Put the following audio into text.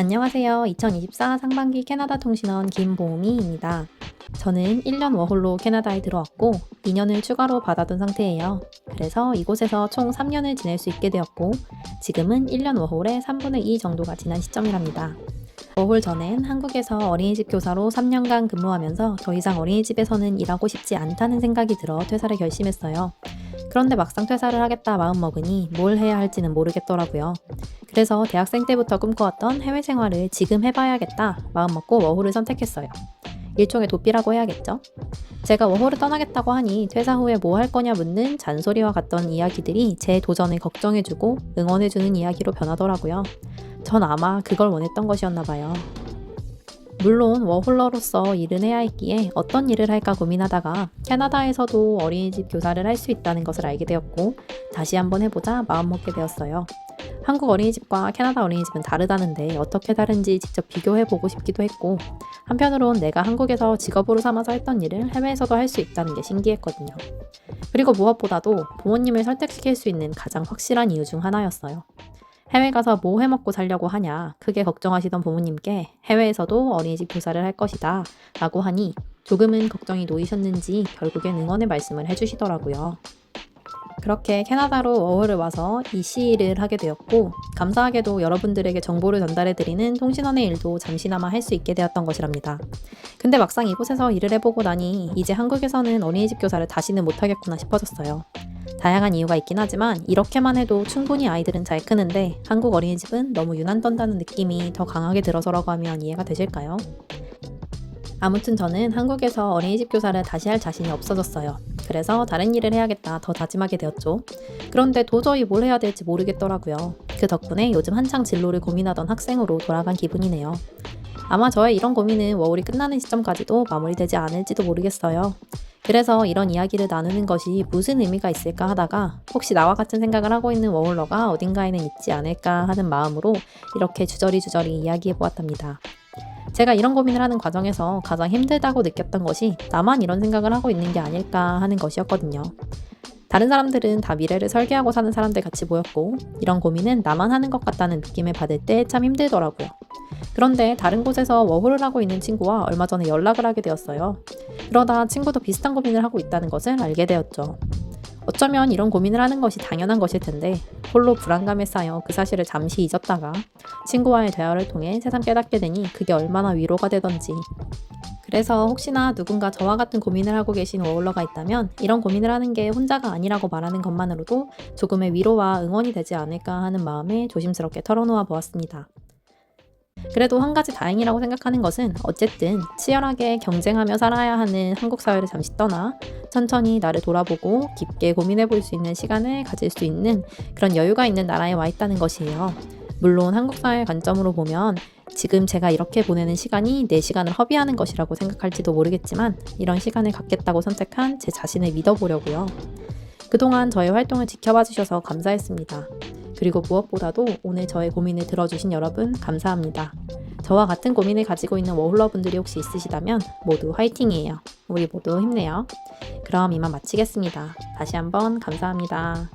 안녕하세요. 2024 상반기 캐나다 통신원 김보미입니다. 저는 1년 워홀로 캐나다에 들어왔고 2년을 추가로 받아둔 상태예요. 그래서 이곳에서 총 3년을 지낼 수 있게 되었고 지금은 1년 워홀의 3분의 2 정도가 지난 시점이랍니다. 워홀 전엔 한국에서 어린이집 교사로 3년간 근무하면서 더 이상 어린이집에서는 일하고 싶지 않다는 생각이 들어 퇴사를 결심했어요. 그런데 막상 퇴사를 하겠다 마음먹으니 뭘 해야 할지는 모르겠더라고요. 그래서 대학생 때부터 꿈꿔왔던 해외 생활을 지금 해봐야겠다 마음먹고 워홀을 선택했어요. 일종의 도피라고 해야겠죠? 제가 워홀을 떠나겠다고 하니 퇴사 후에 뭐 할 거냐 묻는 잔소리와 같던 이야기들이 제 도전을 걱정해주고 응원해주는 이야기로 변하더라고요. 전 아마 그걸 원했던 것이었나 봐요. 물론 워홀러로서 일은 해야 했기에 어떤 일을 할까 고민하다가 캐나다에서도 어린이집 교사를 할 수 있다는 것을 알게 되었고 다시 한번 해보자 마음먹게 되었어요. 한국 어린이집과 캐나다 어린이집은 다르다는데 어떻게 다른지 직접 비교해보고 싶기도 했고 한편으론 내가 한국에서 직업으로 삼아서 했던 일을 해외에서도 할 수 있다는 게 신기했거든요. 그리고 무엇보다도 부모님을 설득시킬 수 있는 가장 확실한 이유 중 하나였어요. 해외 가서 뭐 해먹고 살려고 하냐 크게 걱정하시던 부모님께 해외에서도 어린이집 교사를 할 것이다 라고 하니 조금은 걱정이 놓이셨는지 결국엔 응원의 말씀을 해주시더라고요. 그렇게 캐나다로 워홀을 와서 이 시일을 하게 되었고 감사하게도 여러분들에게 정보를 전달해드리는 통신원의 일도 잠시나마 할 수 있게 되었던 것이랍니다. 근데 막상 이곳에서 일을 해보고 나니 이제 한국에서는 어린이집 교사를 다시는 못하겠구나 싶어졌어요. 다양한 이유가 있긴 하지만 이렇게만 해도 충분히 아이들은 잘 크는데 한국 어린이집은 너무 유난 떤다는 느낌이 더 강하게 들어서라고 하면 이해가 되실까요? 아무튼 저는 한국에서 어린이집 교사를 다시 할 자신이 없어졌어요. 그래서 다른 일을 해야겠다 더 다짐하게 되었죠. 그런데 도저히 뭘 해야 될지 모르겠더라고요. 그 덕분에 요즘 한창 진로를 고민하던 학생으로 돌아간 기분이네요. 아마 저의 이런 고민은 워홀이 끝나는 시점까지도 마무리되지 않을지도 모르겠어요. 그래서 이런 이야기를 나누는 것이 무슨 의미가 있을까 하다가 혹시 나와 같은 생각을 하고 있는 워홀러가 어딘가에는 있지 않을까 하는 마음으로 이렇게 주저리 이야기해 보았답니다. 제가 이런 고민을 하는 과정에서 가장 힘들다고 느꼈던 것이 나만 이런 생각을 하고 있는 게 아닐까 하는 것이었거든요. 다른 사람들은 다 미래를 설계하고 사는 사람들 같이 보였고 이런 고민은 나만 하는 것 같다는 느낌을 받을 때 참 힘들더라고요. 그런데 다른 곳에서 워홀을 하고 있는 친구와 얼마 전에 연락을 하게 되었어요. 그러다 친구도 비슷한 고민을 하고 있다는 것을 알게 되었죠. 어쩌면 이런 고민을 하는 것이 당연한 것일 텐데 홀로 불안감에 쌓여 그 사실을 잠시 잊었다가 친구와의 대화를 통해 새삼 깨닫게 되니 그게 얼마나 위로가 되던지. 그래서 혹시나 누군가 저와 같은 고민을 하고 계신 워홀러가 있다면 이런 고민을 하는 게 혼자가 아니라고 말하는 것만으로도 조금의 위로와 응원이 되지 않을까 하는 마음에 조심스럽게 털어놓아 보았습니다. 그래도 한 가지 다행이라고 생각하는 것은 어쨌든 치열하게 경쟁하며 살아야 하는 한국 사회를 잠시 떠나 천천히 나를 돌아보고 깊게 고민해 볼 수 있는 시간을 가질 수 있는 그런 여유가 있는 나라에 와 있다는 것이에요. 물론 한국 사회의 관점으로 보면 지금 제가 이렇게 보내는 시간이 내 시간을 허비하는 것이라고 생각할지도 모르겠지만 이런 시간을 갖겠다고 선택한 제 자신을 믿어보려고요. 그동안 저의 활동을 지켜봐 주셔서 감사했습니다. 그리고 무엇보다도 오늘 저의 고민을 들어주신 여러분 감사합니다. 저와 같은 고민을 가지고 있는 워홀러분들이 혹시 있으시다면 모두 화이팅이에요. 우리 모두 힘내요. 그럼 이만 마치겠습니다. 다시 한번 감사합니다.